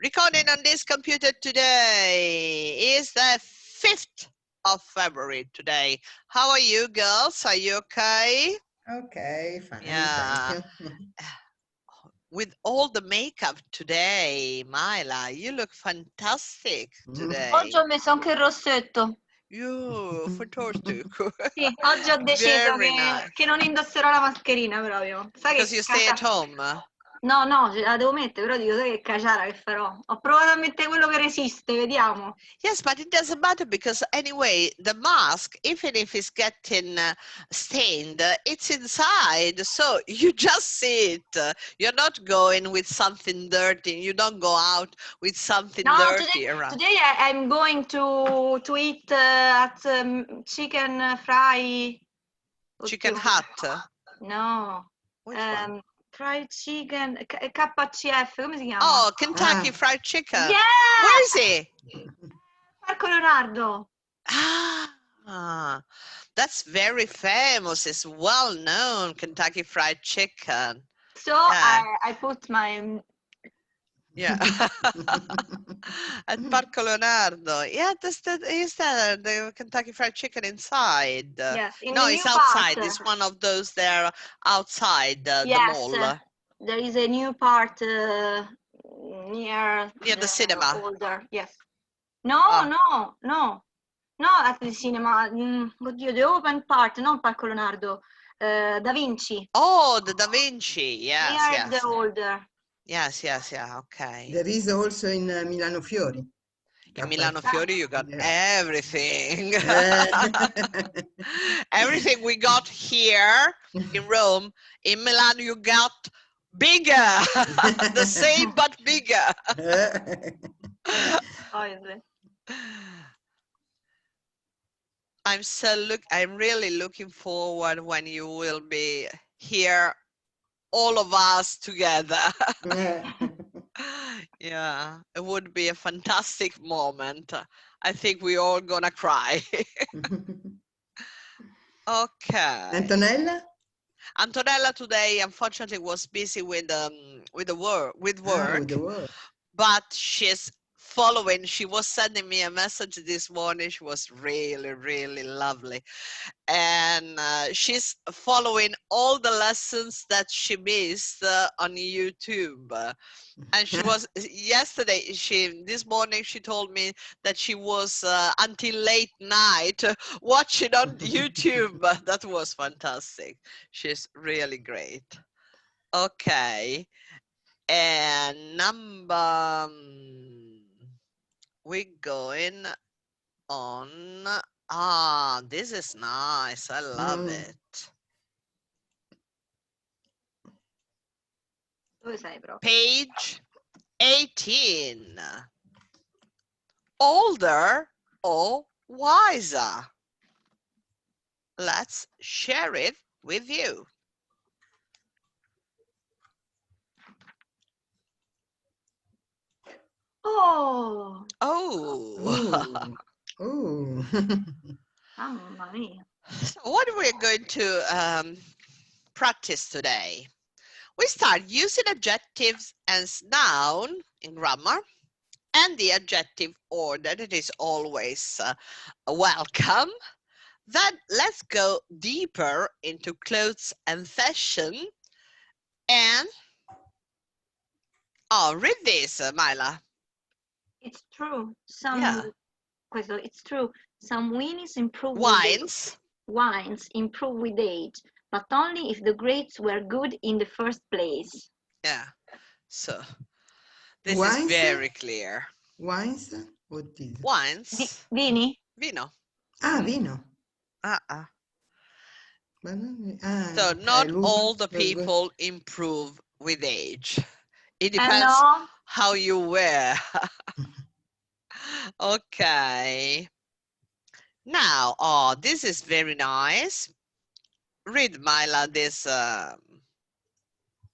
Recording on this computer today is the 5th of February today. How are you girls? Are you okay? Okay, fine, Yeah. thank you. With all the makeup today, Myla, you look fantastic today. Oggi ho messo anche il rossetto. You, fantastic. Sì, oggi ho deciso Very nice. che non indosserò la mascherina proprio. Sai Because che you stay at home. No, la devo mettere, però dico, sai che caciara che farò? Ho provato a mettere quello che resiste, vediamo. Yes, but it doesn't matter because anyway, the mask, even if it's getting stained, it's inside. So you just see it. You're not going with something dirty. You don't go out with something dirty around. Today I'm going to eat at chicken fry. Chicken Hut. No. Which one? Fried chicken, KCF, come si chiama? Oh, Kentucky Fried Chicken. Yeah! Where is it? Parco Leonardo. Ah, that's very famous. It's well known, Kentucky Fried Chicken. So yeah. I put my... Yeah. At Parco Leonardo. Yeah, is that the Kentucky Fried Chicken inside? Yes. No, it's outside. It's one of those there outside the mall. There is a new part near the cinema. Older. Yes. No, at the cinema. Oddio, the open part, non Parco Leonardo. Da Vinci. Oh, the Da Vinci. Yes, near the older. Yes, okay. There is also in Milano Fiori. In Milano Fiori, you got everything. Everything we got here in Rome. In Milan, you got bigger. The same, but bigger. I'm really looking forward when you will be here, all of us together. Yeah, it would be a fantastic moment. I think we're all gonna cry. Okay. Antonella today, unfortunately, was busy with work, but she's following. She was sending me a message this morning. She was really lovely, and she's following all the lessons that she missed on YouTube. And she was this morning she told me that she was until late night watching on YouTube. That was fantastic. She's really great. Okay. And we're going on. This is nice. I love it. Page 18. Older or wiser? Let's share it with you. Oh. Mamma mia. So what we're going to practice today? We start using adjectives as noun in grammar and the adjective order that is always welcome. Then let's go deeper into clothes and fashion. And read this, Myla. It's true. It's true. Some wines improve wines improve with age, but only if the grapes were good in the first place. Yeah. So this is very clear. Wines? What is it? Wines. Vini? Vino. Vino. So not all the people improve with age. It depends how you wear. Okay. Now, this is very nice. Read, Myla, this.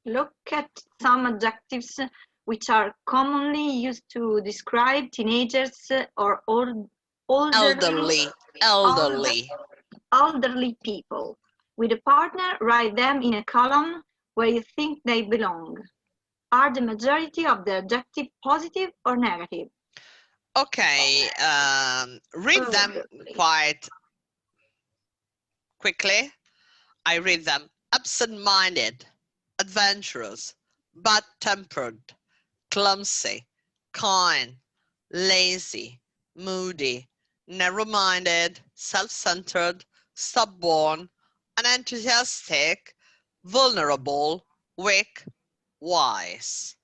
Look at some adjectives which are commonly used to describe teenagers or elderly people. With a partner, write them in a column where you think they belong. Are the majority of the adjective positive or negative? Okay, read them quite quickly. I read them. Absent-minded, adventurous, bad-tempered, clumsy, kind, lazy, moody, narrow-minded, self-centered, stubborn, unenthusiastic, vulnerable, weak, wise.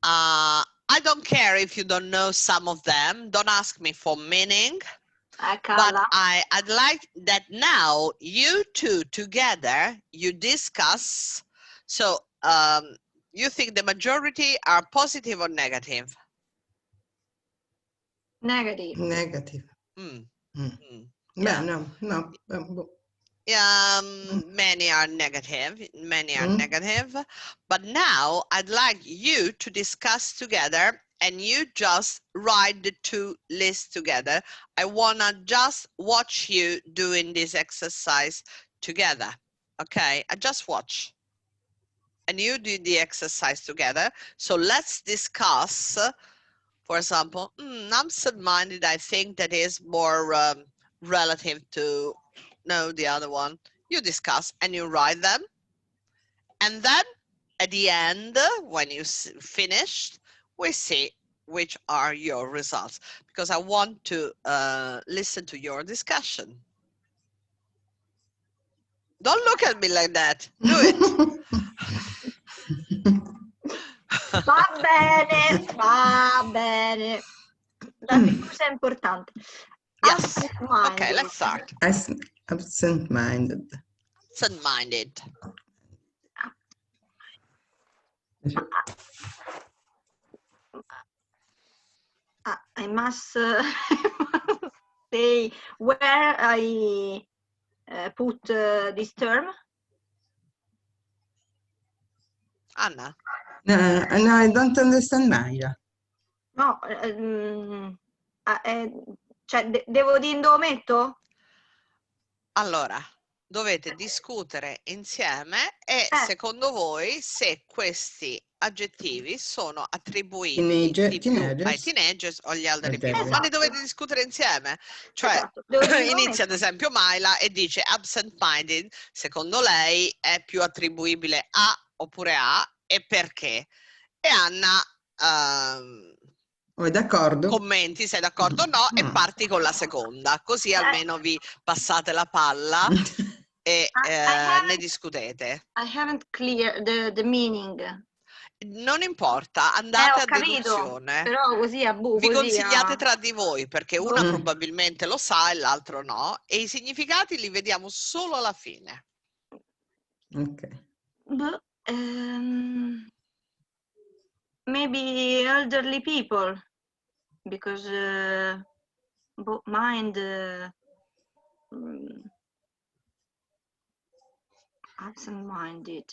I don't care if you don't know some of them. Don't ask me for meaning. But I'd like that now you two together, you discuss. So you think the majority are positive or negative? Negative. Negative. Yeah. No. Many are negative, but now I'd like you to discuss together and you just write the two lists together. I wanna just watch you doing this exercise together. Okay, I just watch and you do the exercise together. So let's discuss, for example, absent-minded, I think that is more relative to the other one. You discuss and you write them, and then at the end, when you finished, we see which are your results, because I want to listen to your discussion. Don't look at me like that. Do it. Va bene. La fiducia è importante. Yes. Okay, let's start. Absent-minded. Absent-minded. I must say where I put this term. Anna? No, I don't understand Mayra. No, cioè, devo dire dove metto? Allora, dovete discutere insieme e secondo voi se questi aggettivi sono attribuibili di più ai teenagers o agli elderly people. Esatto. Ma ne dovete discutere insieme. Cioè, esatto. inizia ad esempio Myla e dice absent-minded, secondo lei è più attribuibile a oppure a e perché? E Anna d'accordo? Commenti, sei d'accordo o no, e parti con la seconda, così almeno vi passate la palla e ne discutete. I haven't clear the meaning. Non importa, andate a capito, deduzione. però così vi consigliate tra di voi, perché una probabilmente lo sa e l'altro no, e i significati li vediamo solo alla fine. Ok. Maybe elderly people, because mind absent-minded.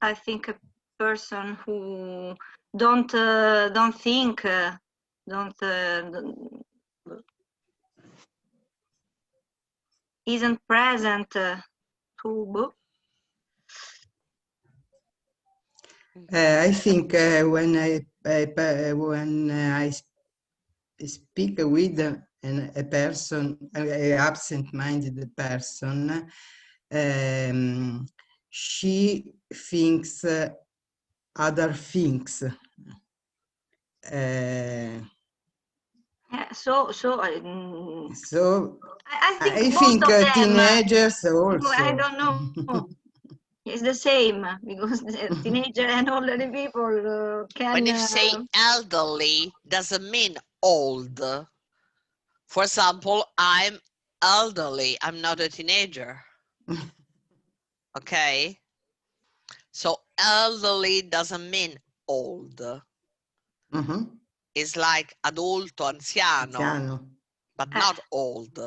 I think a person who don't think, isn't present to. I think when I speak with a person, an absent-minded person, she thinks other things. So I think teenagers also. I don't know. It's the same, because teenager and older people can. When you say elderly, doesn't mean old. For example, I'm elderly. I'm not a teenager. Okay? So elderly doesn't mean old. It's like adulto, anziano, but not old.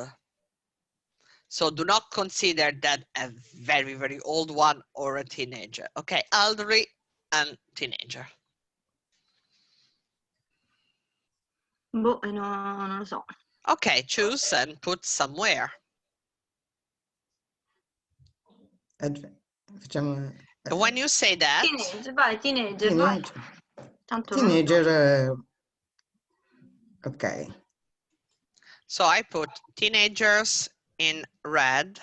So do not consider that a very, very old one or a teenager. Okay, elderly and teenager. Boh, non lo so. Okay, choose and put somewhere. Facciamo When you say that. Teenager, vai. Tanto Teenager, ok. So I put teenagers in red.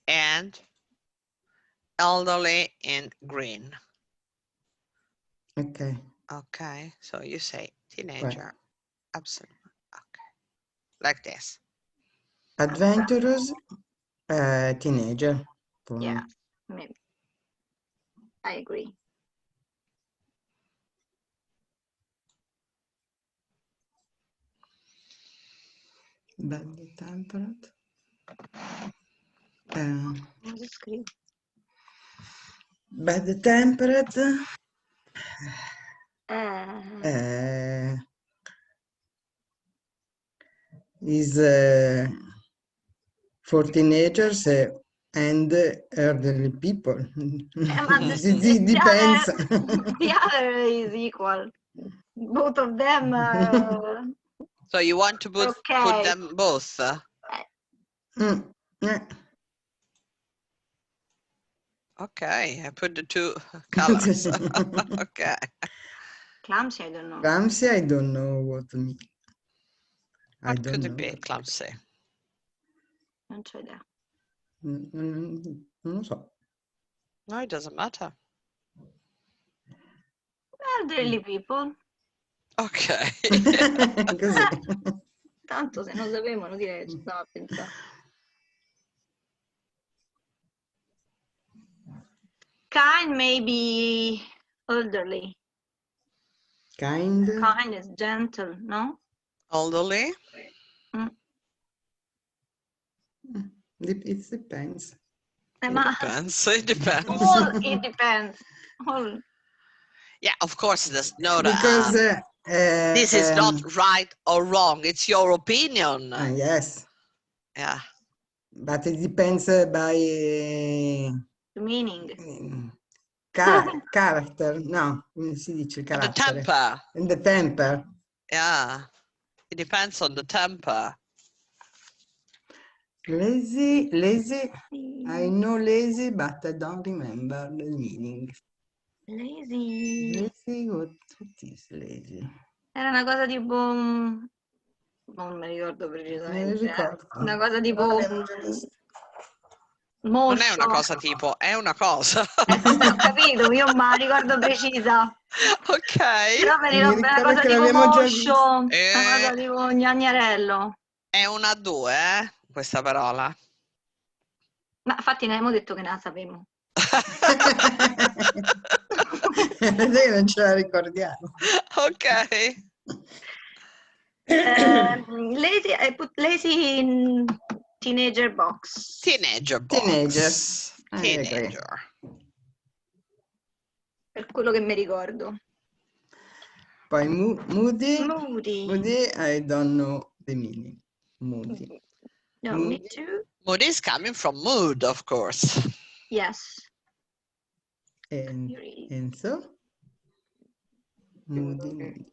And elderly in green. Okay. Okay, so you say teenager. Right. Absolutely. Okay. Like this. Adventurous, teenager. Yeah, maybe. I agree. Bad tempered. Bad tempered. Is for teenagers and elderly people. It depends. The other is equal. Both of them. So you want to put them both? Yeah. Okay, I put the two colors. Okay. Clumsy, I don't know. Clumsy, I don't know what to mean. What could it be, clumsy? Non c'ho idea. Non lo so. No, it doesn't matter. Elderly people. Ok. Così. Tanto se non sapevano direi, ci stavo a pensare. Kind may be elderly. Kind is gentle, no? Elderly? It depends. It depends. All it depends. All. Yeah, of course, there's no because this is not right or wrong. It's your opinion. Yes. Yeah. But it depends by the meaning. Character. No, come si dice il carattere? The temper. And the temper. Yeah. It depends on the temper. Lazy. I know lazy, but I don't remember the meaning. Lazy. What is lazy? Era una cosa tipo... non mi ricordo precisamente. Una cosa tipo... Non è una cosa tipo, è una cosa. Ho capito, io ma la ricordo precisa. Ok. Però mi ricordo una cosa tipo moscio, una cosa tipo gnagnarello. È una a due, questa parola. Ma infatti ne abbiamo detto che ne la sapevo. Noi non ce la ricordiamo. Ok. Lazy, I put lazy in teenager box. Teenager box. Teenager. Per quello che mi ricordo. Poi moody, I don't know the meaning. Moody. No, me too. Moody is coming from mood, of course. Yes. And so? Moody.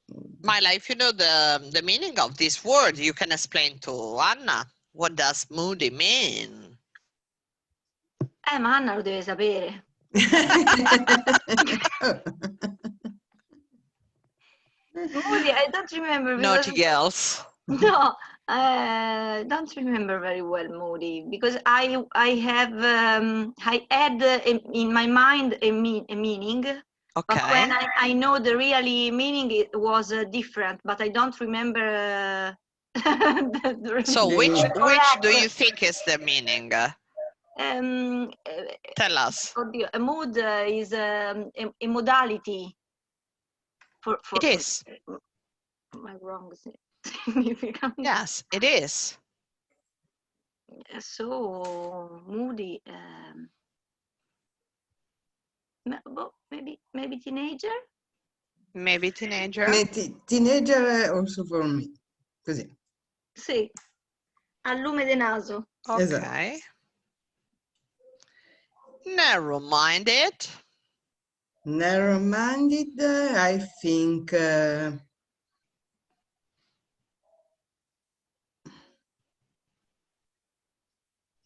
Myla, if you know the meaning of this word, you can explain to Anna. What does moody mean? Ma Anna lo deve sapere. Moody, I don't remember. Naughty girls. No, I don't remember very well Moody because I had in my mind a meaning. Okay. But when I know the really meaning, it was different. But I don't remember. So which do you think is the meaning? Tell us. A mood is a modality. It is. Am I wrong? Significant. Yes, it is. So moody. Maybe teenager. Maybe teenager. Teenager also for me. Così. Sì. Al lume di naso. Okay. Esatto. Narrow-minded. Narrow-minded, I think.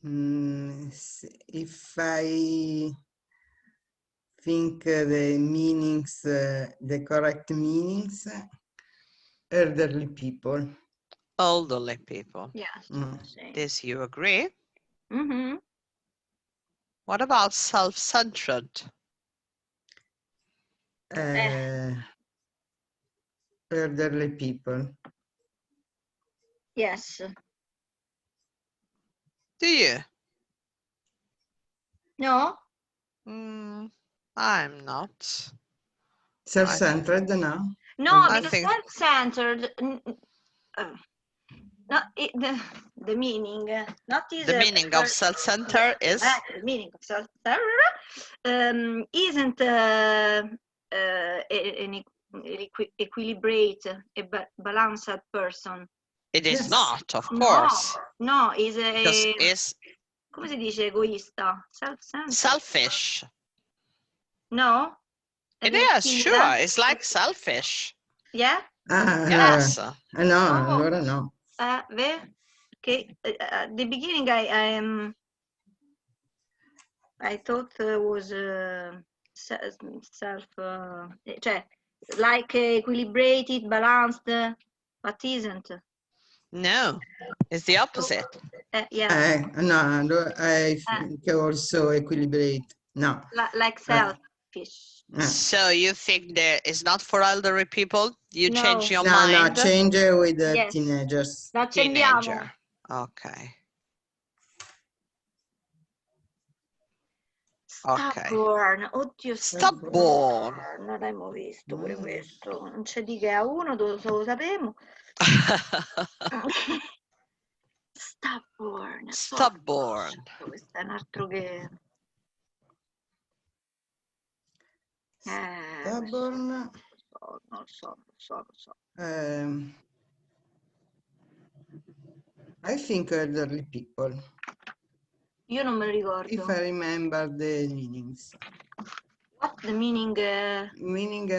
If I think the meanings, the correct meanings, elderly people. Elderly people. Yes. This you agree? Mm-hmm. What about self-centered? Elderly people. Yes. Do you? No? I'm not. Self-centered, no? No, because self-centered, not the meaning, not is the meaning of self-centered is the meaning of self-centered isn't an equilibrate, a balanced person. It is not, of course. No, is a is come si dice egoista? Selfish. No? It is, sure. It's like selfish. Yeah? Yes. No, allora no. Okay. At the beginning, I thought was self, cioè, like equilibrated, balanced, but isn't. No, it's the opposite. Yeah. No, I think also equilibrate. No. Like selfish. So you think there is not for elderly people? You change your mind? No, change with the Yes. teenagers. Teenager. Okay. Stubborn, oddio, Stubborn. Non l'abbiamo visto pure questo. Non c'è di che a uno, lo sapemo. Stubborn. Stubborn. Questo è un altro che... Stubborn. Non lo so. I think elderly people. Io non me lo ricordo. If I remember the meanings. What the meaning? Meaning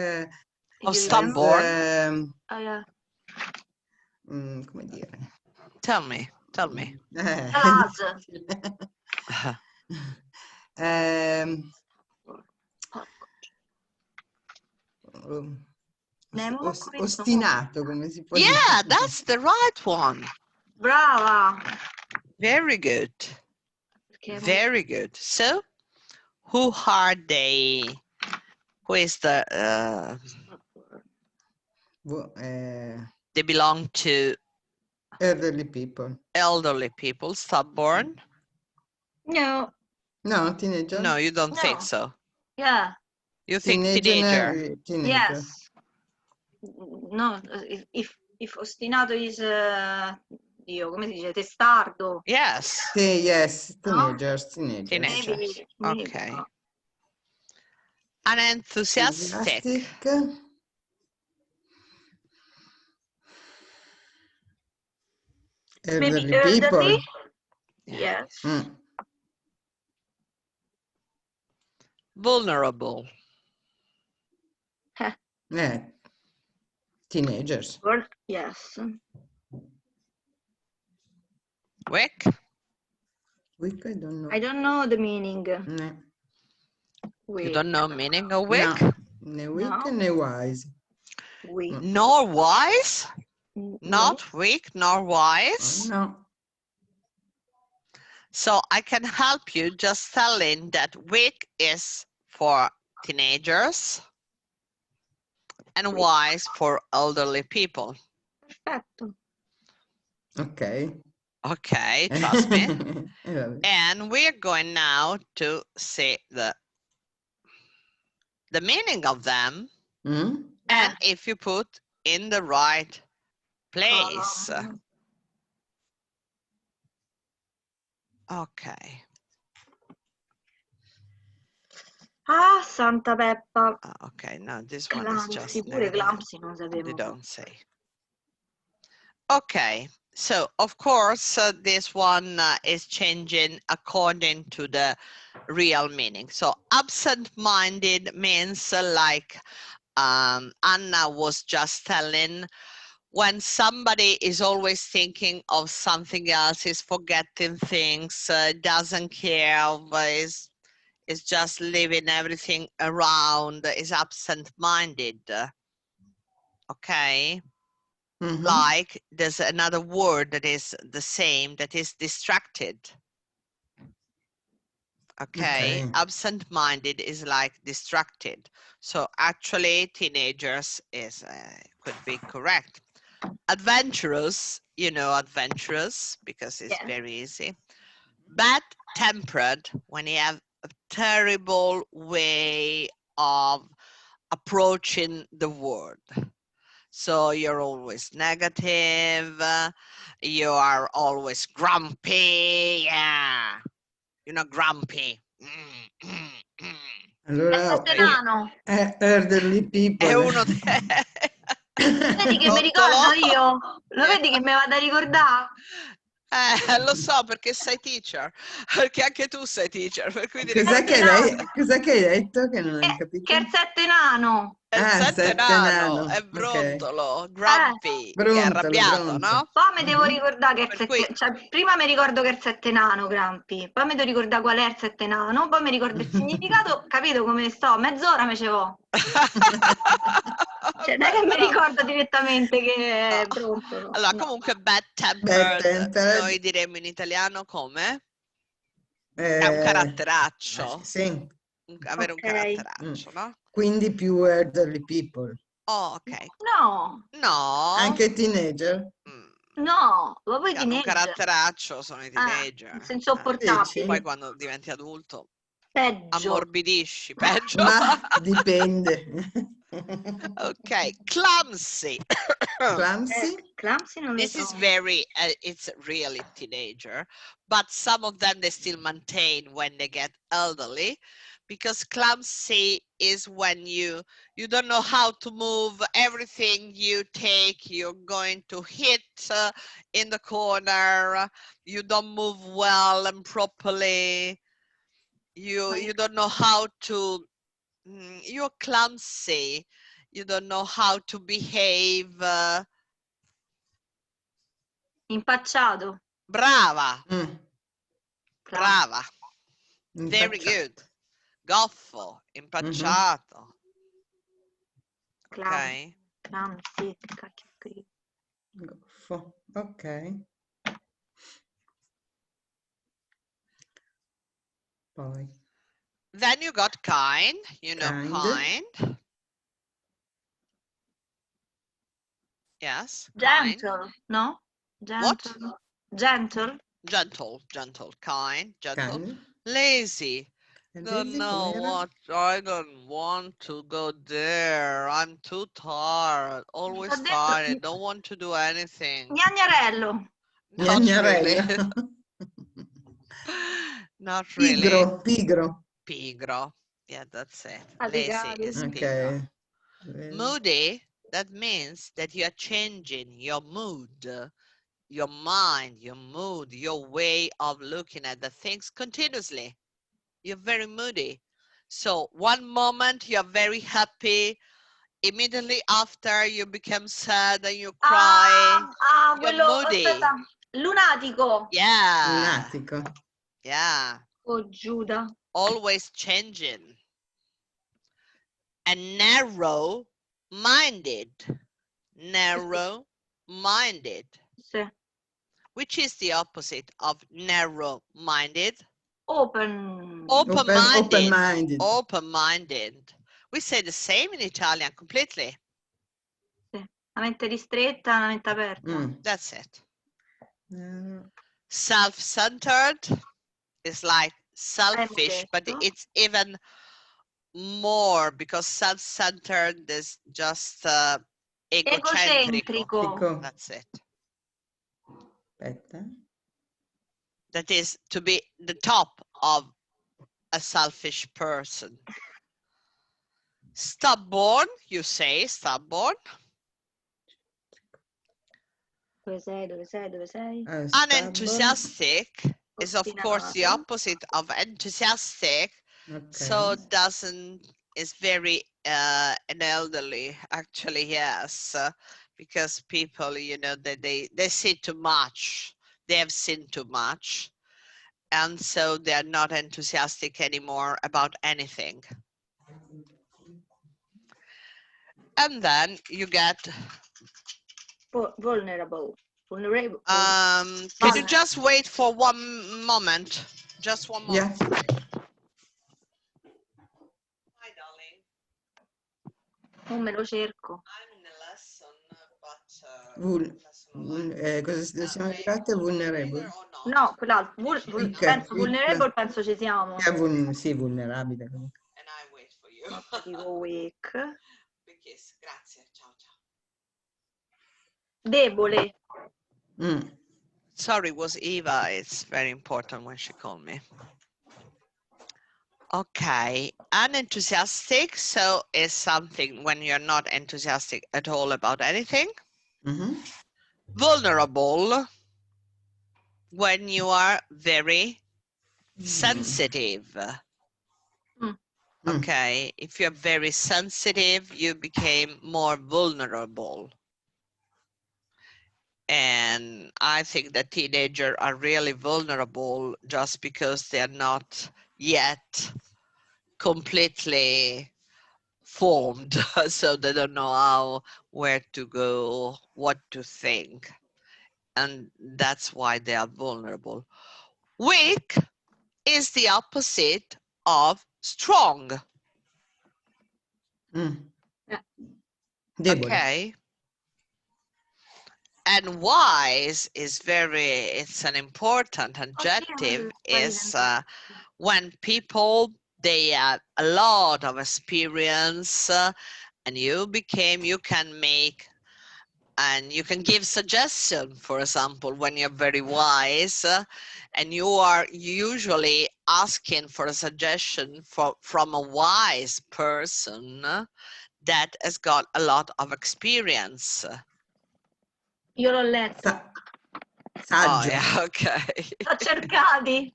of stubborn? Yeah. Come dire? Tell me. Ostinato, come si può dire? Yeah, that's the right one. Brava. Very good. Very good. So, who are they? Who is the... they belong to... elderly people. Elderly people, stubborn? No. No, teenager? No, you don't think so. Yeah. You think teenager? Teenager. Yes. No, if ostinato is Dio, come si dice? Testardo. Yes. Yes, teenagers. Teenagers. Maybe. Okay. Unenthusiastic. Elderly people. Yes. Vulnerable. Teenagers. Yes. Weak. Weak, I don't know. I don't know the meaning. No. You don't know meaning of weak? No. Ne weak ne wise. Weak. Nor wise? No. Not weak nor wise? No. So I can help you just telling that weak is for teenagers and wise for elderly people. Perfetto. Okay, trust me. And we're going now to see the meaning of them and if you put in the right place. Okay. Ah, Santa Peppa. Okay, now this one is just pure Clamsi non sapevo. They don't say. Okay, so of course this one is changing according to the real meaning. So absent-minded means like Anna was just telling, when somebody is always thinking of something else, is forgetting things, doesn't care, is just leaving everything around, is absent-minded. Okay? Like there's another word that is the same, that is distracted. Okay? Absent-minded is like distracted. So actually teenagers is could be correct. Adventurous, you know, adventurous because it's very easy. Bad-tempered, when you have a terrible way of approaching the world. So you're always negative, you are always grumpy, yeah, you're not grumpy. Allora, elderly people. È uno Vedi che mi ricordo io? Lo vedi che mi vado a ricordare? Lo so perché sei teacher, perché anche tu sei teacher. Per cui cos'è che hai detto che non hai capito? Che è il sette nano. È il sette nano, è brontolo, grumpy, che è arrabbiato, no? Poi mi devo ricordare che è il sette, cioè prima mi ricordo che è il sette nano, Grumpy, poi mi devo ricordare qual è il sette nano, poi mi ricordo il significato, capito come sto? Mezz'ora me ce vo. Cioè non è che mi ricordo direttamente che è brontolo. Allora, comunque bad-tempered, noi diremmo in italiano come? È un caratteraccio. Sì. Avere un caratteraccio, no? Quindi più elderly people. Oh, ok. No. Anche teenager? No, ma poi hanno un teenager. caratteraccio, sono i teenager. Insopportabili. Poi quando diventi adulto peggio. Ammorbidisci, peggio. Ma dipende. Ok, clumsy. Clumsy? Clumsy non lo This so. is very, it's really teenager, but some of them they still maintain when they get elderly, because clumsy is when you don't know how to move. Everything you take, you're going to hit in the corner. You don't move well and properly. You don't know how to. You're clumsy. You don't know how to behave. Impacciato. Brava. Brava. Very good. Goffo, impacciato. Ok. Clumsy, che cacchio scrivo? Goffo, ok. Poi. Then you got kind, you know, kind. Yes. Gentle, kind. no? Gentle. What? Gentle. Gentle, kind, gentle. Lazy. Don't know what, I don't want to go there. I'm too tired. Always tired. Don't want to do anything. Gnagnerello. Not really. Not really. Pigro. Yeah, that's it. Lazy is pigro. Moody, that means that you are changing your mood, your mind, your mood, your way of looking at the things continuously. You're very moody. So one moment you're very happy, immediately after you become sad and you cry. You're moody. Aspetta. Lunatico. Yeah. Lunatico. Yeah. Oh, Giuda. Always changing. And narrow-minded. Narrow-minded. Sì. Which is the opposite of narrow-minded? Open-minded. Open-minded. We say the same in Italian completely. Sì. La mente ristretta, la mente aperta. That's it. Self-centered is like selfish, but it's even more because self-centered is just egocentrico. That's it. Aspetta. That is to be the top of a selfish person. Stubborn, you say, stubborn. Dove sei? Unenthusiastic is of course the opposite of enthusiastic. Okay. So is very an elderly, actually, yes. because people, you know, they see too much. They have seen too much. And so they're not enthusiastic anymore about anything. And then you get vulnerable. Can you just wait for one moment? Just one moment. Yeah. Hi, darling. Non me lo cerco. I'm in a lesson, but cosa siamo arrivati a vulnerable? No, quell'altro. Penso vulnerable, penso ci siamo. Sì, vulnerabile. And I wait for you. No, dico weak. Because, grazie, ciao ciao. Debole. Sorry, it was Eva. It's very important when she called me. Okay, unenthusiastic. So it's something when you're not enthusiastic at all about anything. Vulnerable, when you are very sensitive. Okay, if you're very sensitive, you became more vulnerable. And I think that teenagers are really vulnerable just because they're not yet completely formed. So they don't know where to go, what to think. And that's why they are vulnerable. Weak is the opposite of strong. Okay. And wise is it's an important adjective, is when people, they have a lot of experience and you can make, and you can give suggestion, for example, when you're very wise and you are usually asking for a suggestion from a wise person that has got a lot of experience. Io l'ho letto. Saggio. Oh, yeah, okay. L'ho cercati.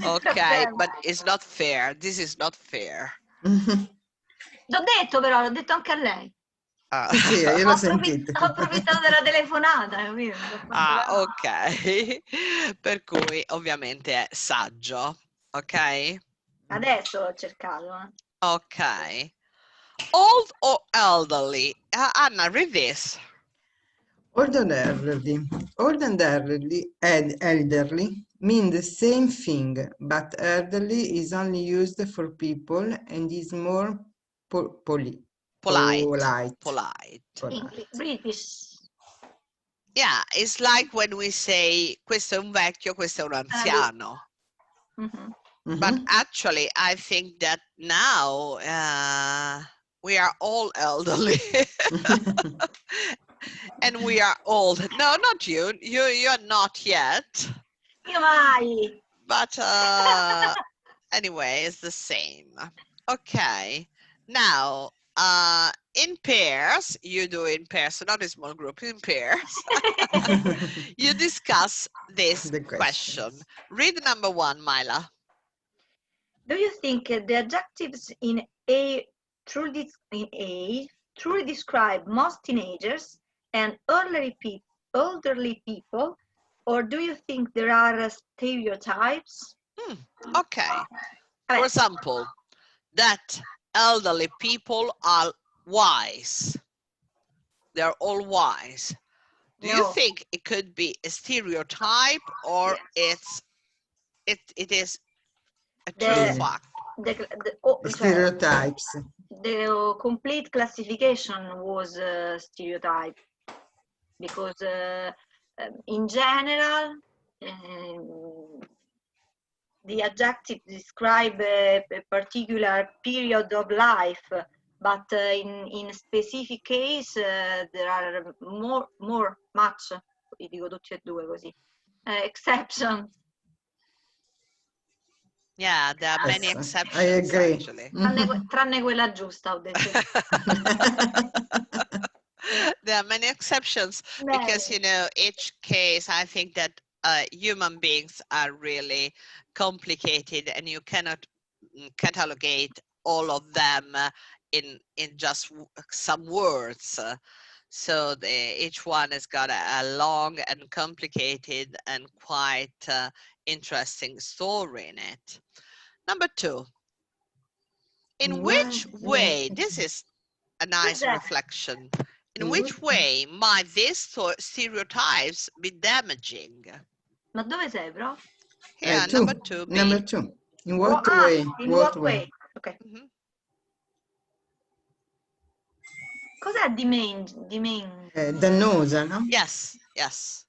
Okay, but it's not fair. This is not fair. L'ho detto però, l'ho detto anche a lei. Sì, io l'ho sentito. Ho approfittato della telefonata, capito? Ok. Per cui ovviamente è saggio, ok? Adesso l'ho cercato. Ok. Old or elderly? Anna, read this. Old and elderly. Old and elderly mean the same thing, but elderly is only used for people and is more polite. British. Yeah, it's like when we say questo è un vecchio, questo è un anziano. But actually, I think that now we are all elderly. And we are old. No, not you. You're not yet. Io mai. But anyway, it's the same. Okay. Now, in pairs, you do in pairs, so not a small group, in pairs. You discuss this question. Read number 1, Myla. Do you think the adjectives in A truly describe most teenagers and elderly people, or do you think there are stereotypes? Okay. For example, that elderly people are wise. They're all wise. Do you think it could be a stereotype, or it is a true fact? Stereotypes. The complete classification was stereotype, because in general the adjective describe a particular period of life, but in specific case there are much, dico tutti e due così, exceptions. Yeah, there are many exceptions. I agree. Actually. Tranne quella giusta, ho detto. There are many exceptions because, you know, each case, I think that human beings are really complicated and you cannot catalogate all of them in just some words. So each one has got a long and complicated and quite interesting story in it. Number 2, in which way, this is a nice reflection, in which way might these stereotypes be damaging? Ma dove sei, bro? Here, number 2B. Number 2. In what way? In what way? Okay. Cos'è dannosa, no? Yes, yes.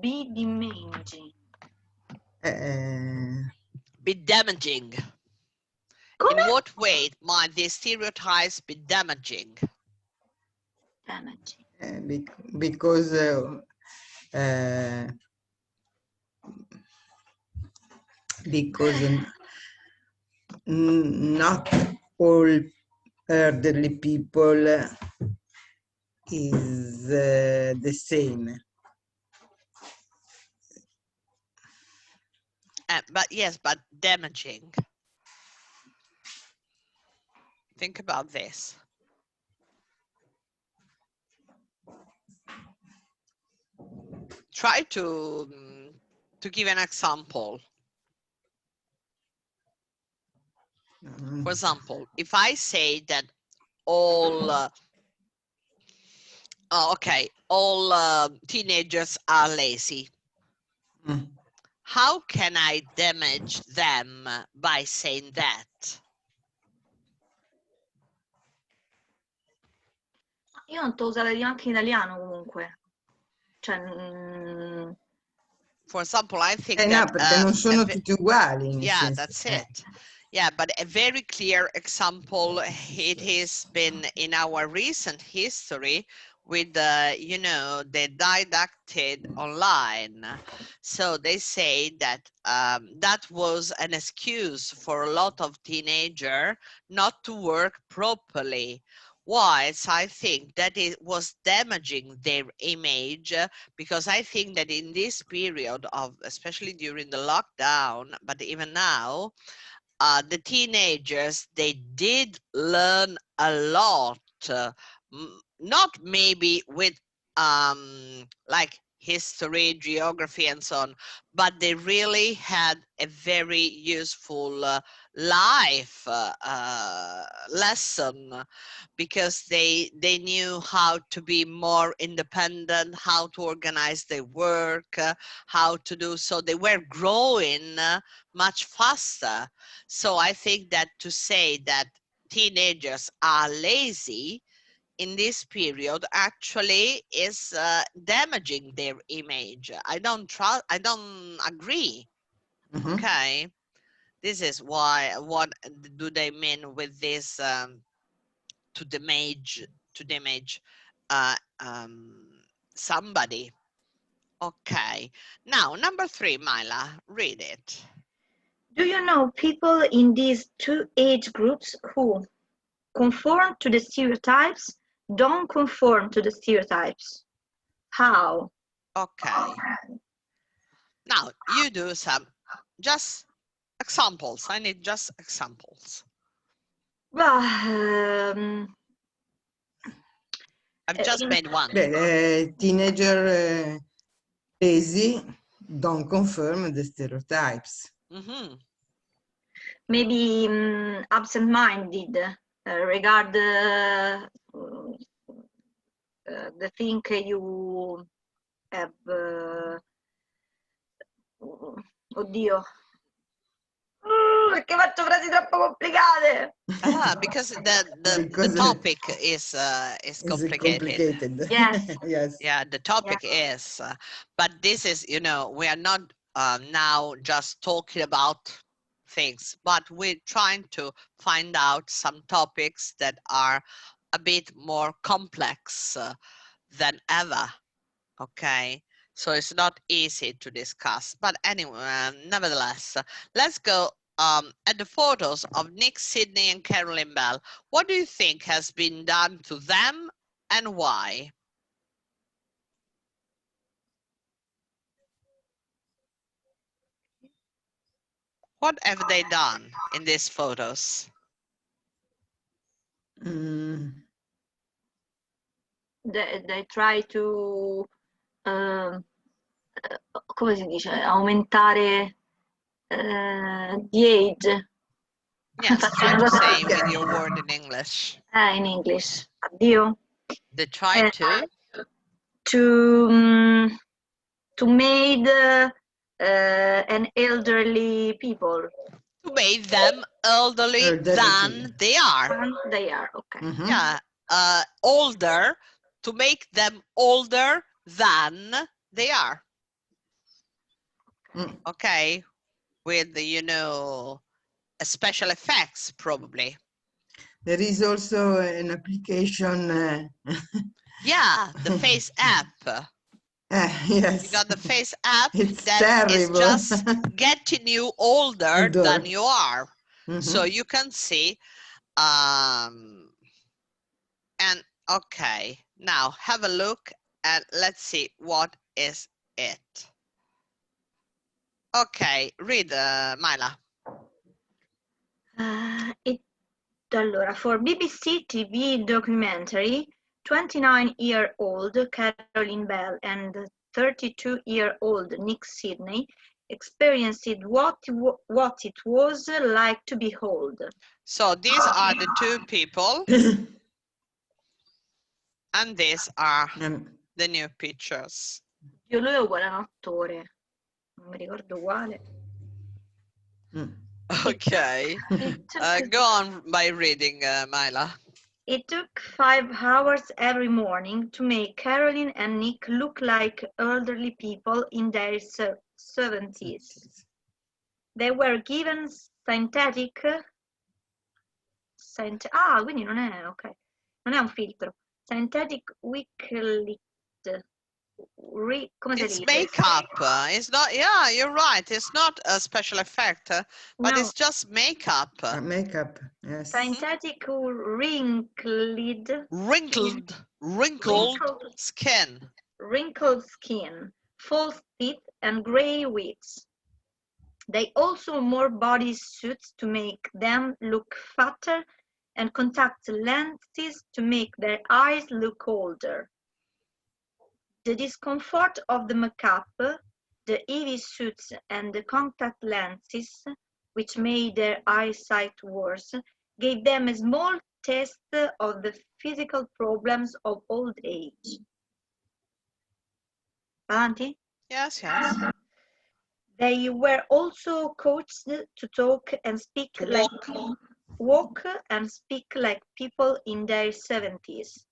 Be damaging. Be damaging. Come? In what way might these stereotypes be damaging? Because not all elderly people is the same. But damaging. Think about this. Try to give an example. For example, if I say that all teenagers are lazy, how can I damage them by saying that? Io non to usare anche in italiano comunque. Cioè, for example, I think that perché non sono tutti uguali. Yeah, that's it. Yeah, but a very clear example, it has been in our recent history with you know, the didactic online. So they say that that was an excuse for a lot of teenagers not to work properly. Whilst I think that it was damaging their image, because I think that in this period of, especially during the lockdown, but even now, the teenagers, they did learn a lot, not maybe with like history, geography, and so on, but they really had a very useful life lesson, because they knew how to be more independent, how to organize their work, how to do so. They were growing much faster. So I think that to say that teenagers are lazy in this period actually is damaging their image. I don't agree. Okay, this is why. What do they mean with this? To damage somebody. Okay, now number 3, Myla, read it. Do you know people in these 2 age groups who conform to the stereotypes, don't conform to the stereotypes? How? Okay. Now you do some just examples. I need just examples. Well, I've just made one. Teenager lazy don't confirm the stereotypes. Maybe absent-minded regard the thing you have. Oddio. Perché faccio frasi troppo complicate? Because the topic is complicated. Yes. Yes. Yeah, the topic is, but this is, you know, we are not now just talking about things, but we're trying to find out some topics that are a bit more complex than ever. Okay, so it's not easy to discuss, but anyway, nevertheless, let's go at the photos of Nick, Sydney, and Carolyn Bell. What do you think has been done to them and why? What have they done in these photos? they try to come si dice, aumentare the age. Yes, try to say with your word in English. In English. Addio. They try to make an elderly people. To make them elderly than they are. They are, okay. Yeah, older, to make them older than they are. Okay, with, you know, special effects probably. There is also an application. Yeah, the Face app. Yes. You got the Face app it's that terrible. is just getting you older than you are. So you can see, and okay, now have a look and let's see what is it. Okay, read, Myla. Allora, for BBC TV documentary, 29-year-old Caroline Bell and 32-year-old Nick Sidney experienced what it was like to be old. So these are the two people, and these are the new pictures. Io lui è uguale a un attore, non mi ricordo uguale. Okay, go on by reading, Myla. It took 5 hours every morning to make Caroline and Nick look like elderly people in their 70s. They were given synthetic... quindi non è, ok, non è un filtro. Synthetic weaklit. It's makeup. It's not, yeah, you're right. It's not a special effect, but it's just makeup. Makeup, yes. Synthetic wrinkled skin. Wrinkled skin, false teeth, and gray wigs. They also wore body suits to make them look fatter and contact lenses to make their eyes look older. The discomfort of the makeup, the EV suits, and the contact lenses, which made their eyesight worse, gave them a small taste of the physical problems of old age. Avanti? Yes, yes. They were also coached to talk and speak walk and speak like people in their 70s.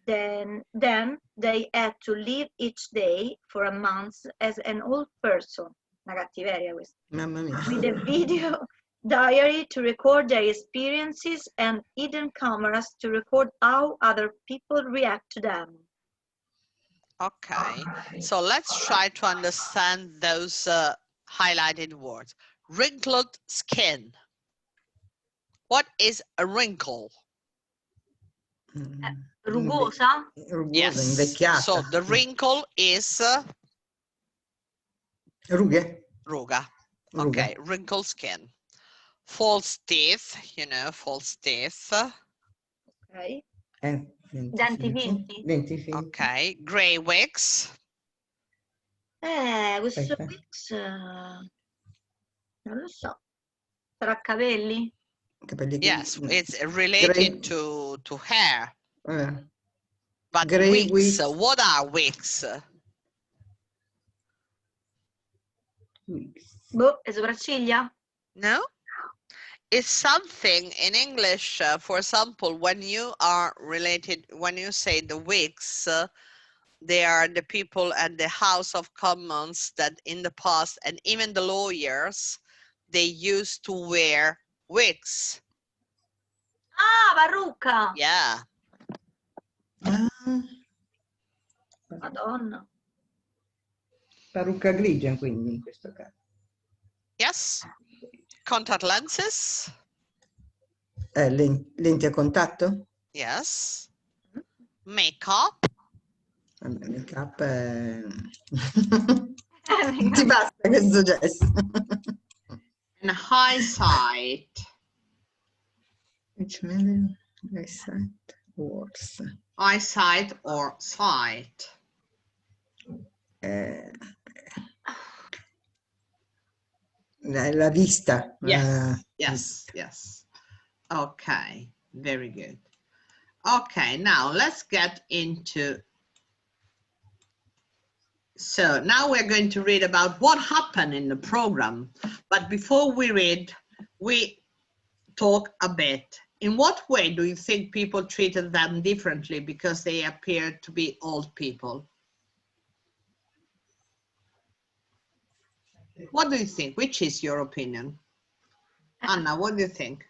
Then they had to live each day for a month as an old person. Una cattiveria questa. Mamma mia. With a video diary to record their experiences and hidden cameras to record how other people react to them. Okay, so let's try to understand those highlighted words. Wrinkled skin. What is a wrinkle? Rugosa? Rugosa, invecchiata. So the wrinkle is ruga. Okay, wrinkled skin. False teeth, you know, false teeth. Okay. Denti finti. Ok, grey wigs. Questo wigs non lo so. Sarà capelli? Yes, it's related to hair. But wigs, what are wigs? Boh, e sopracciglia? No? It's something in English, for example, when you are related, when you say the wigs, they are the people at the House of Commons that in the past, and even the lawyers, they used to wear wigs. Ah, parrucca! Yeah. Madonna. Parrucca grigia, quindi, in questo caso. Yes. Contact lenses. Lenti a contatto? Yes. Makeup. Make-up. Ti basta questo gesto. And high sight. Which eyesight? words. Eyesight or sight? La vista. Yes, yes. Okay, very good. Okay, now let's get into... So now we're going to read about what happened in the program. But before we read, we talk a bit. In what way do you think people treated them differently because they appeared to be old people? What do you think? Which is your opinion? Anna, what do you think?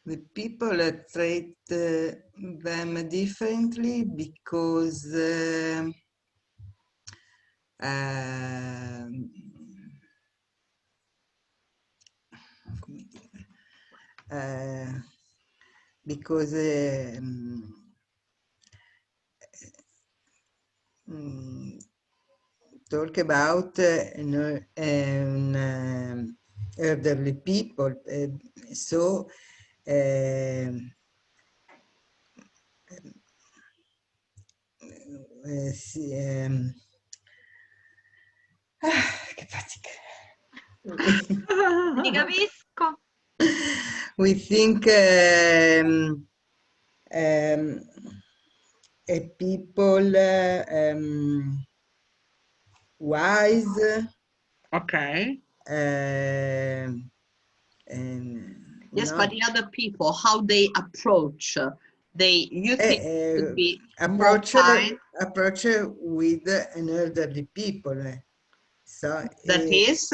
The people treat them differently because talk about elderly people, so che fatica. Ti capisco. We think people wise. Okay. Yes, no. but the other people, how they approach, you think could be approach with an elderly people. So that is,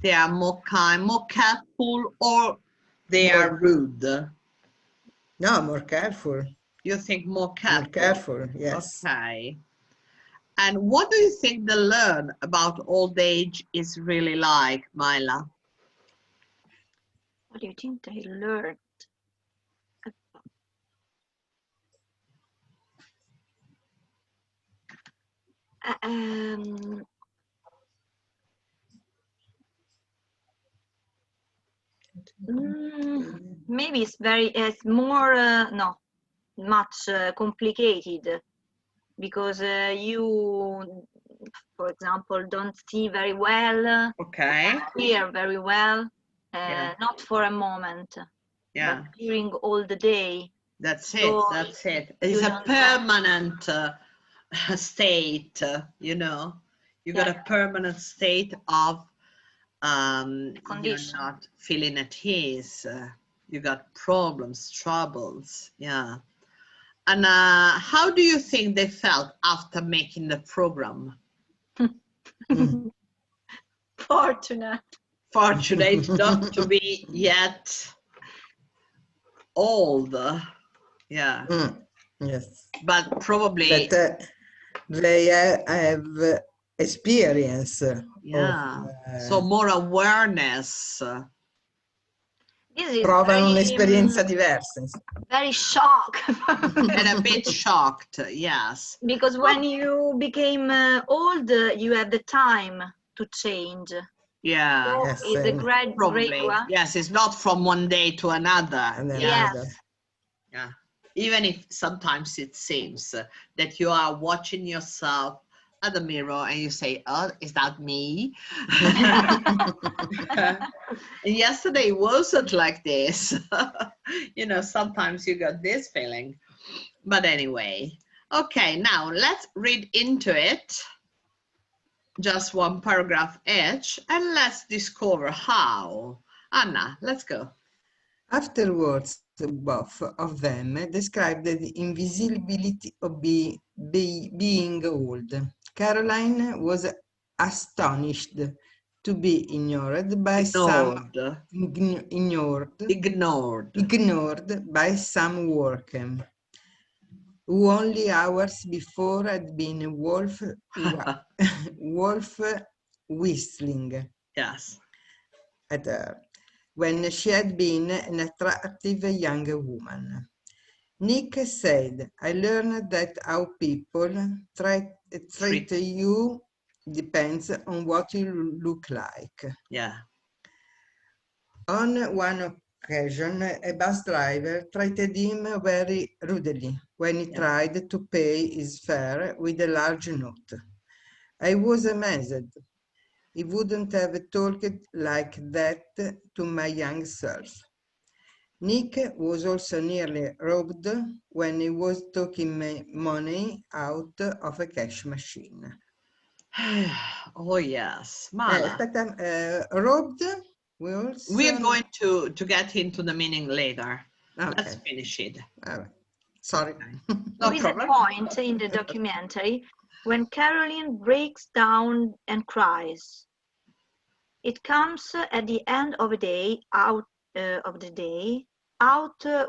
they are more kind, more careful, or they are rude? No, more careful. You think more careful? More careful, yes. Okay. And what do you think the learn about old age is really like, Myla? What do you think they learned? Maybe it's more not much complicated, because you, for example, don't see very well, okay, hear very well, not for a moment, but during all the day. That's it. That's it. It's a permanent state. You know, you got a permanent state of you're not feeling at ease. You got problems, troubles. Yeah. And how do you think they felt after making the program? Fortunate not to be yet old. Yeah. Yes. But probably. But they have experience. Yeah. So more awareness. Provano un'esperienza diversa. Very shocked. And a bit shocked, yes. Because when you became old, you have the time to change. Yeah. So yes, it's a great one. Yes, it's not from one day to another. Yes. Yeah. Even if sometimes it seems that you are watching yourself at the mirror and you say, oh, is that me? Yesterday wasn't like this. You know, sometimes you got this feeling. But anyway, okay, now let's read into it. Just one paragraph each, and let's discover how. Anna, let's go. Afterwards, both of them described the invisibility of being old. Caroline was astonished to be ignored by some worker who only hours before had been wolf whistling at her when she had been an attractive young woman. Nick said, I learned that how people treat you depends on what you look like. Yeah. On one occasion, a bus driver treated him very rudely when he tried to pay his fare with a large note. I was amazed. He wouldn't have talked like that to my young self. Nick was also nearly robbed when he was taking money out of a cash machine. Oh yes, Mala. Robbed. We're going to get into the meaning later. Okay. Let's finish it. Sorry. Okay. There is a point in the documentary when Caroline breaks down and cries. It comes at the end of the day, out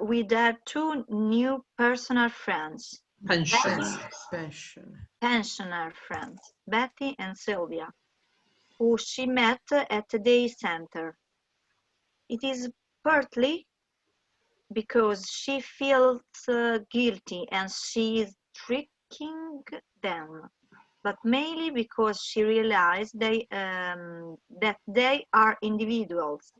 with their two new personal friends. Pensioner friends, Betty and Sylvia, who she met at the day center. It is partly because she feels guilty and she is tricking them, but mainly because she realized that they are individuals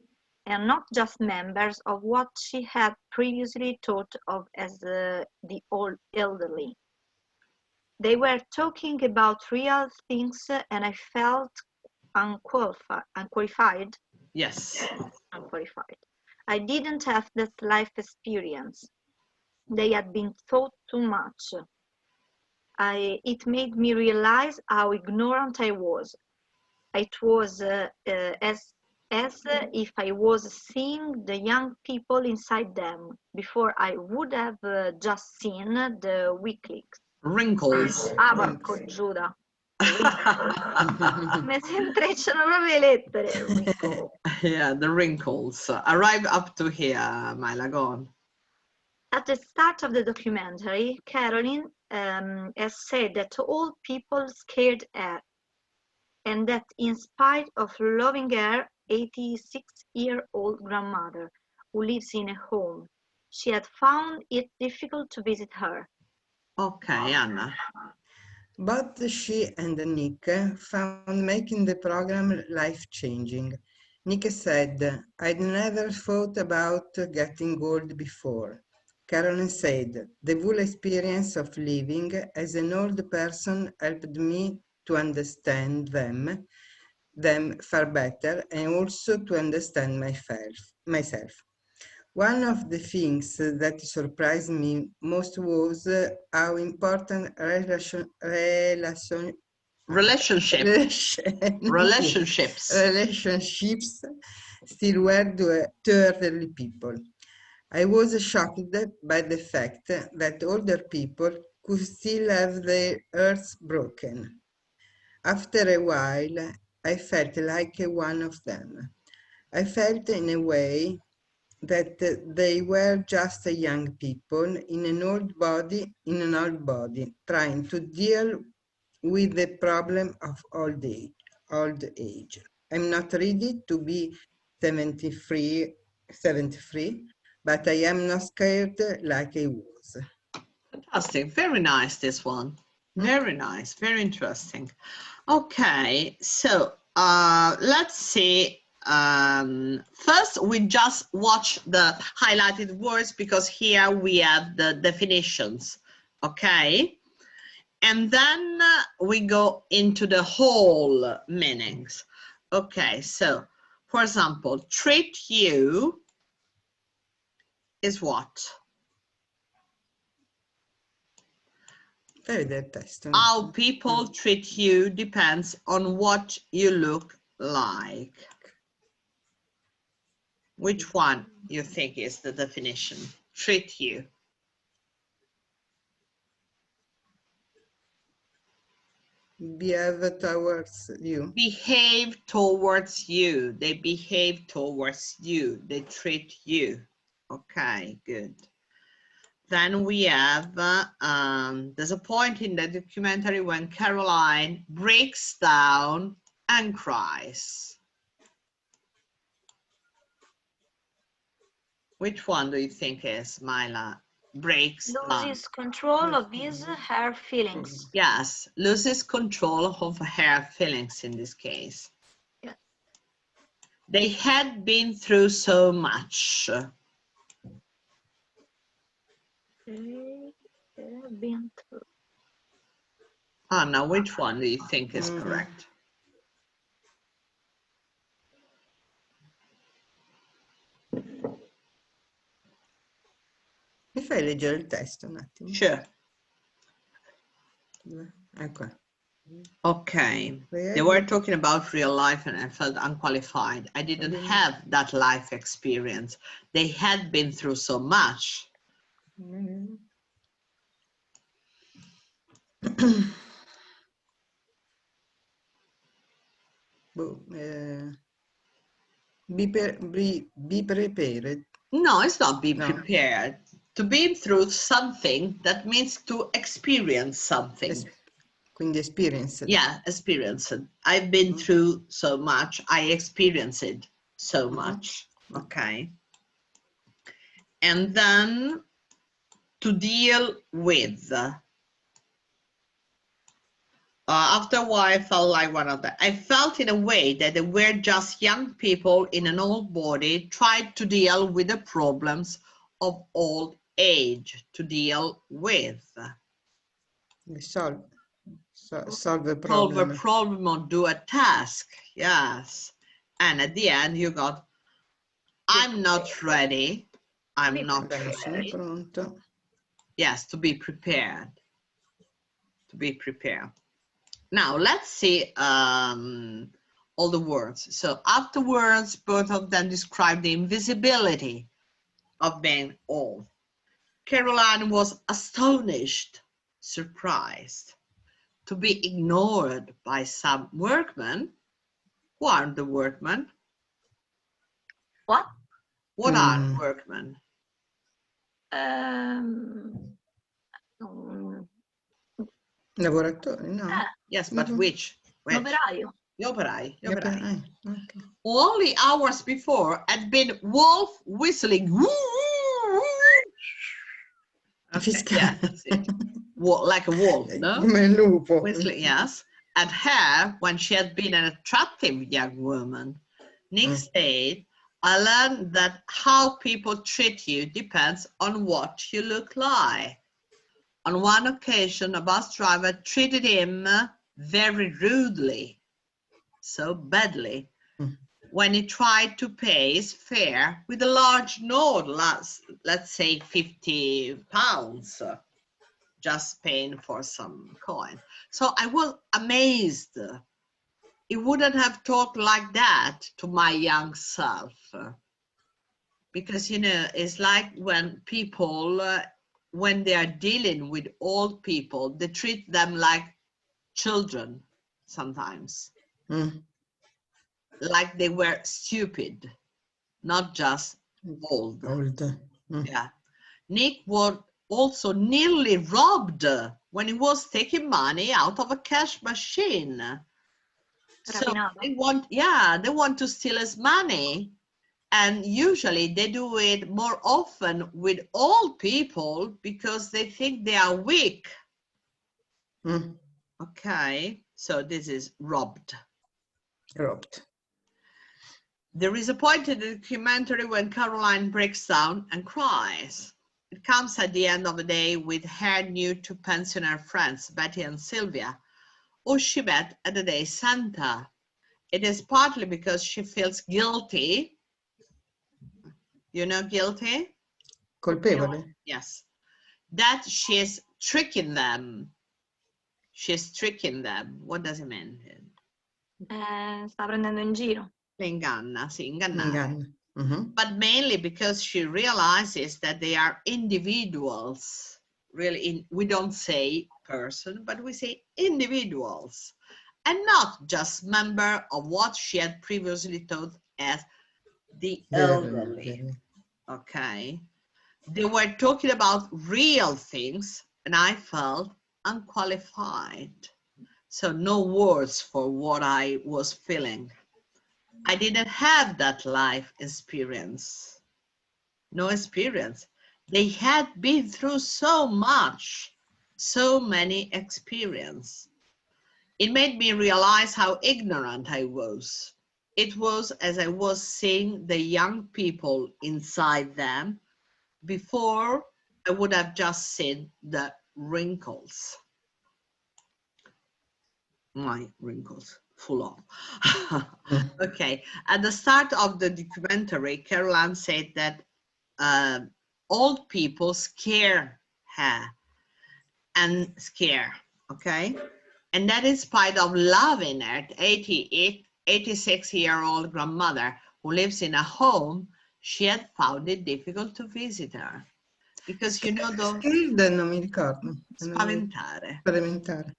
and not just members of what she had previously thought of as the old elderly. They were talking about real things and I felt unqualified. Yes. Unqualified. I didn't have that life experience. They had been taught too much. It made me realize how ignorant I was. It was as if I was seeing the young people inside them before I would have just seen the weaklings. Wrinkles. Ah, porco Giuda. Mi si intrecciano proprio le lettere. Yeah, the wrinkles. Arrive up to here, Myla, go on. At the start of the documentary, Caroline has said that all people scared her, and that in spite of loving her 86-year-old grandmother who lives in a home, she had found it difficult to visit her. Okay, Anna. But she and Nick found making the program life-changing. Nick said, I'd never thought about getting old before. Caroline said, the full experience of living as an old person helped me to understand them far better and also to understand myself. One of the things that surprised me most was how important relationships still were to elderly people. I was shocked by the fact that older people could still have their hearts broken. After a while, I felt like one of them. I felt in a way that they were just young people in an old body, trying to deal with the problem of old age. I'm not ready to be 73, but I am not scared like I was. Fantastic. Very nice, this one. Very nice. Very interesting. Okay, so let's see. First, we just watch the highlighted words because here we have the definitions. Okay, and then we go into the whole meanings. Okay, so for example, treat you is what? How people treat you depends on what you look like. Which one you think is the definition? Treat you. Behave towards you. Behave towards you. They behave towards you. They treat you. Okay, good. Then we have, there's a point in the documentary when Caroline breaks down and cries. Which one do you think is, Myla? breaks down. Loses control of his her feelings. Yes, loses control of her feelings in this case. Yes. They had been through so much. They have been through. Anna, which one do you think is correct? Mi fai leggere il testo un attimo? Sure. Ecco. Okay. They were talking about real life and I felt unqualified. I didn't have that life experience. They had been through so much. Be prepared. No, it's not be prepared. To be through something, that means to experience something. Quindi experience. Yeah, experience it. I've been through so much. I experienced it so much. Okay. And then to deal with. After a while, I felt like one of them. I felt in a way that they were just young people in an old body, tried to deal with the problems of old age, to deal with. Solve a problem. Solve a problem or do a task, yes. And at the end, you got, I'm not ready. I'm not ready. Pronto. Yes, to be prepared. To be prepared. Now, let's see all the words. So afterwards, both of them describe the invisibility of being old. Caroline was astonished, surprised, to be ignored by some workmen. Who are the workmen? What? What are workmen? Lavoratori, no? Yes, but which? L'operaio. Gli operai. Gli operai. Okay. Only hours before had been wolf whistling. Okay, yeah, like a wolf, no? Come il lupo. Whistling, yes. At her, when she had been an attractive young woman. Nick said, I learned that how people treat you depends on what you look like. On one occasion, a bus driver treated him very rudely, so badly, when he tried to pay his fare with a large note, let's say 50 pounds, just paying for some coin. So I was amazed. He wouldn't have talked like that to my young self. Because, you know, it's like when people, when they are dealing with old people, they treat them like children sometimes. Like they were stupid, not just old. Yeah. Nick was also nearly robbed when he was taking money out of a cash machine. So they want to steal his money. And usually they do it more often with old people because they think they are weak. Okay, so this is robbed. Robbed. There is a point in the documentary when Caroline breaks down and cries. It comes at the end of the day with her new two pensioner friends, Betty and Sylvia, who she met at the day center. It is partly because she feels guilty. You know, guilty? Colpevole? Yes. That she's tricking them. She's tricking them. What does it mean? Sta prendendo in giro. Le inganna, sì, ingannare. But mainly because she realizes that they are individuals. Really, we don't say person, but we say individuals. And not just member of what she had previously thought as the elderly. Okay. They were talking about real things, and I felt unqualified. So no words for what I was feeling. I didn't have that life experience. No experience. They had been through so much, so many experiences. It made me realize how ignorant I was. It was as I was seeing the young people inside them before I would have just seen the wrinkles. My wrinkles, full on. Okay, at the start of the documentary, Caroline said that old people scare her and scare, okay? And that in spite of loving her 86-year-old grandmother who lives in a home, she had found it difficult to visit her. Because, you know, non mi ricordo. Spaventare. Spaventare.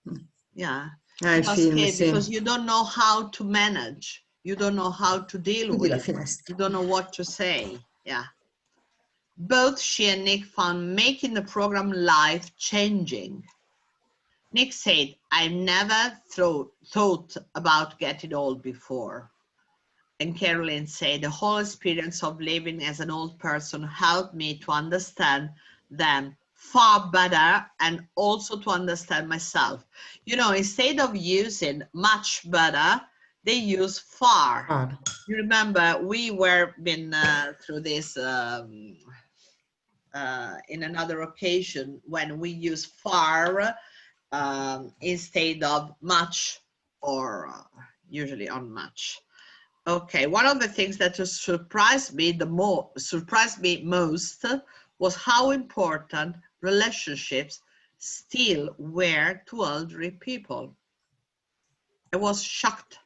Yeah. Il film, sì. Because you don't know how to manage. You don't know how to deal with it. You don't know what to say. Yeah. Both she and Nick found making the program life-changing. Nick said, I never thought about getting old before. And Caroline said, the whole experience of living as an old person helped me to understand them far better and also to understand myself. You know, instead of using much better, they use far. You remember we were been through this in another occasion when we use far instead of much or usually on much. Okay, one of the things that surprised me most was how important relationships still were to elderly people. I was shocked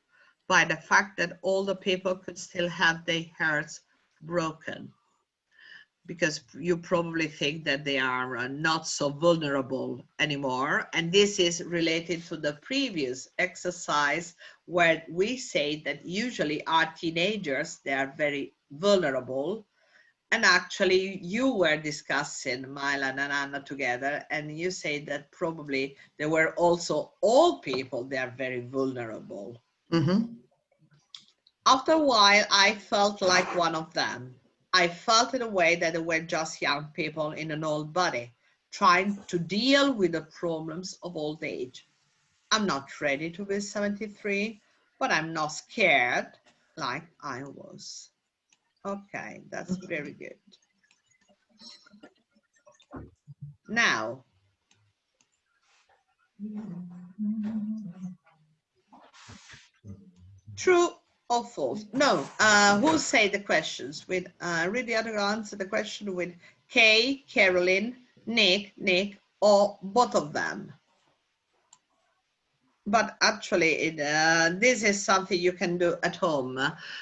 by the fact that older people could still have their hearts broken, because you probably think that they are not so vulnerable anymore. And this is related to the previous exercise where we say that usually our teenagers, they are very vulnerable. And actually you were discussing, Mylan and Anna, together, and you say that probably there were also old people, they are very vulnerable. After a while, I felt like one of them. I felt in a way that they were just young people in an old body, trying to deal with the problems of old age. I'm not ready to be 73, but I'm not scared like I was. Okay, that's very good. Now, true or false? No, who say the questions? With read the other answer the question with Kay, Carolyn, Nick, or both of them. But actually, this is something you can do at home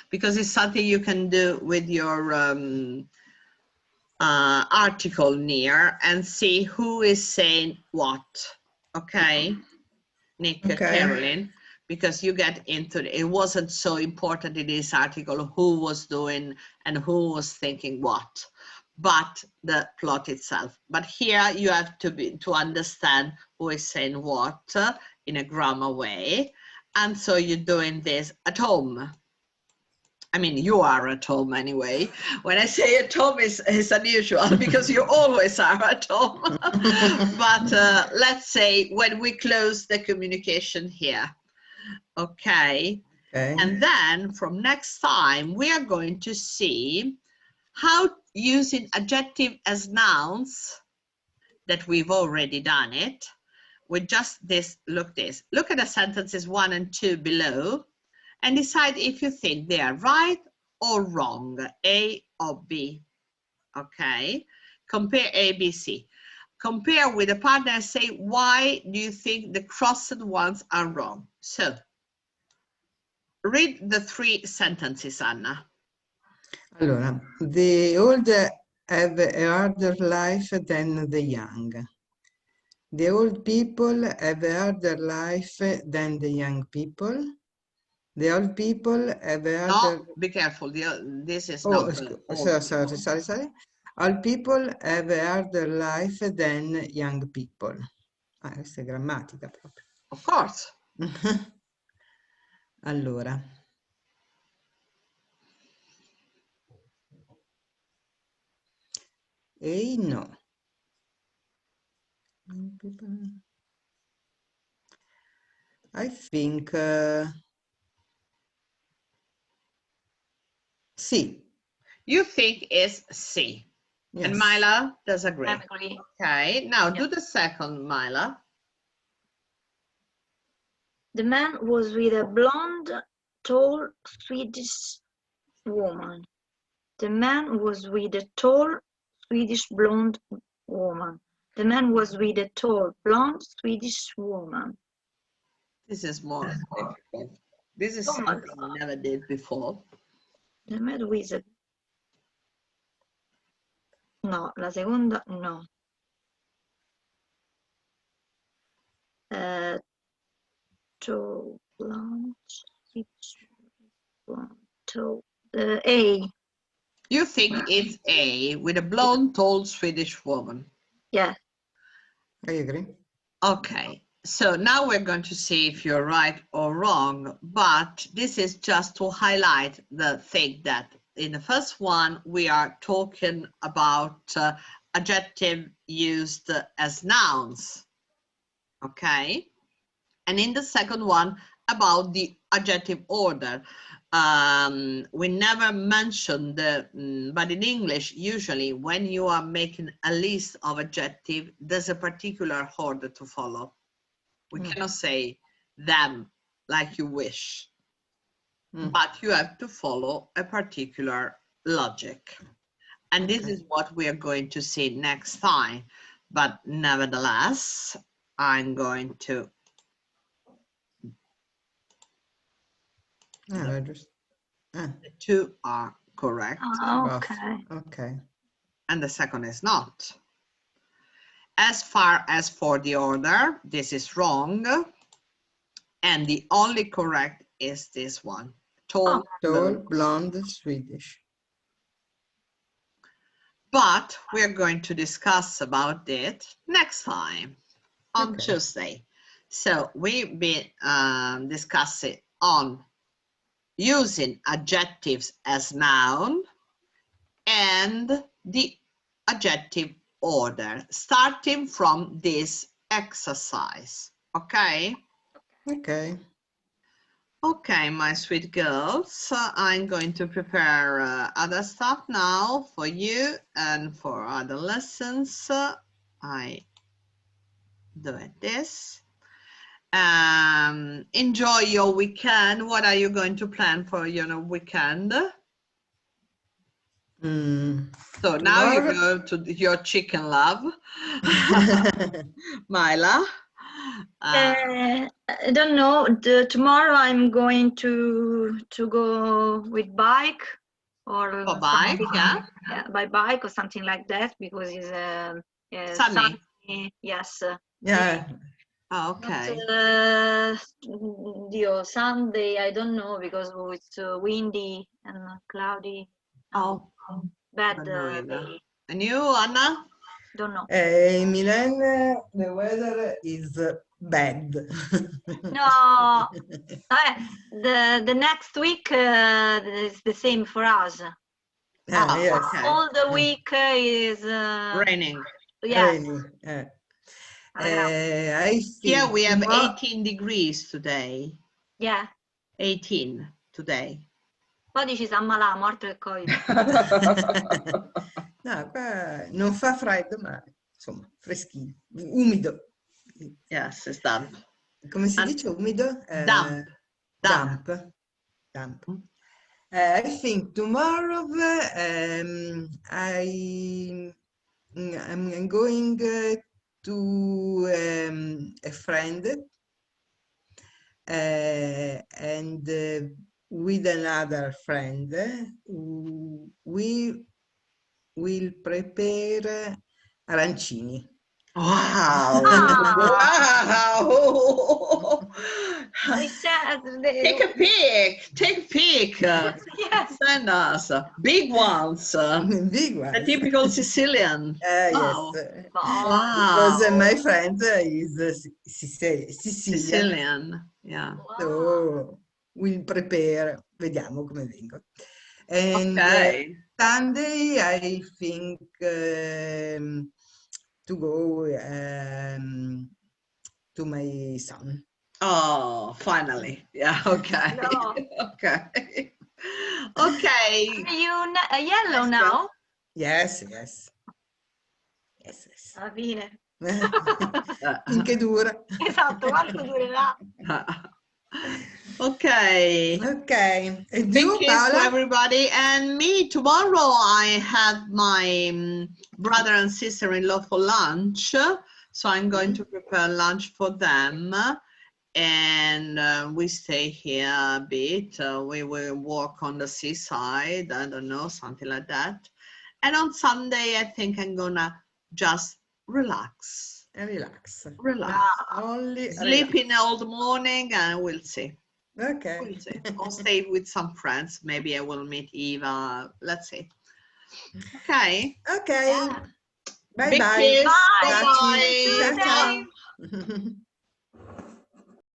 because it's something you can do with your article near and see who is saying what. Okay, Nick, Carolyn, because you get into it. It wasn't so important in this article who was doing and who was thinking what, but the plot itself. But here you have to understand who is saying what in a grammar way. And so you're doing this at home. I mean, you are at home anyway. When I say at home, it's unusual because you always are at home. But let's say when we close the communication here, okay? And then from next time, we are going to see how using adjective as nouns, that we've already done it, with just this, look at the sentences 1 and 2 below, and decide if you think they are right or wrong, A or B, okay? Compare A, B, C. Compare with a partner and say, why do you think the crossed ones are wrong? So, read the 3 sentences, Anna. Allora, the old have a harder life than the young. The old people have a harder life than the young people. The old people have a harder... No, be careful. This is not... sorry. Old people have a harder life than young people. Ah, questa è grammatica proprio. Of course. Allora. A, no. I think C. You think it's C. Yes. And Mila does agree. I agree. Okay, now do the second, Mila. The man was with a blonde, tall Swedish woman. The man was with a tall Swedish blonde woman. The man was with a tall blonde Swedish woman. This is more difficult. This is something we never did before. The man with a... No, la seconda no. Tall blonde Swedish blonde. Tall, A. You think it's A, with a blonde, tall Swedish woman? Yeah. I agree. Okay, so now we're going to see if you're right or wrong, but this is just to highlight the thing that in the first one, we are talking about adjective used as nouns, okay? And in the second one, about the adjective order. We never mentioned but in English, usually when you are making a list of adjectives, there's a particular order to follow. We cannot say them like you wish, but you have to follow a particular logic. And this is what we are going to see next time. But nevertheless, I'm going to the two are correct. Okay. Okay. And the second is not. As far as for the order, this is wrong. And the only correct is this one. Tall, blonde, Swedish. But we're going to discuss about it next time on Tuesday. So we've been discussing on using adjectives as noun and the adjective order, starting from this exercise, okay? Okay. Okay, my sweet girls, I'm going to prepare other stuff now for you and for other lessons. I do it this. Enjoy your weekend. What are you going to plan for your weekend? So now you go to your chicken love. Mila? I don't know. Tomorrow I'm going to go with bike or bike, yeah, by bike or something like that because it's sunny. Yes. Yeah. Oh, okay. But, Sunday I don't know because it's windy and cloudy. Oh, bad day. And you, Anna? Don't know. In Milan, the weather is bad. No, the next week is the same for us. Yes. All the week is raining. Yes. Raining. I think here we have 18 degrees today. Yeah. 18 today. Poi ci si ammala, morto e Covid. No, qua non fa freddo, ma insomma, freschino, umido. Yes, it's damp. Come si dice umido? Damp. Damp. I think tomorrow I'm going to a friend and with another friend we will prepare arancini. Wow! Wow! Take a peek! Take a peek! Yes. Send us big ones. Big ones. The typical Sicilian. Wow. Yes. Wow. Because my friend is Sicilian. Yeah. So we'll prepare. Vediamo come vengo. And Sunday, I think to go to my son. Oh, finally. Yeah, okay. No. Okay. Okay. Are you yellow now? Yes, yes. Yes, yes. Va bene. Finché dura. Esatto, quanto durerà? Okay. Okay. And Big you, kiss to Paola? everybody. And me, tomorrow I have my brother and sister-in-law for lunch. So I'm going to prepare lunch for them. And we stay here a bit. We will walk on the seaside. I don't know, something like that. And on Sunday, I think I'm gonna just relax. Relax. Relax. Only sleep in all the morning, and we'll see. Okay. We'll see. I'll stay with some friends. Maybe I will meet Eva. Let's see. Okay. Okay. Yeah. Bye Big bye. kiss. Bye. Bye. Ciao, Bye. ciao.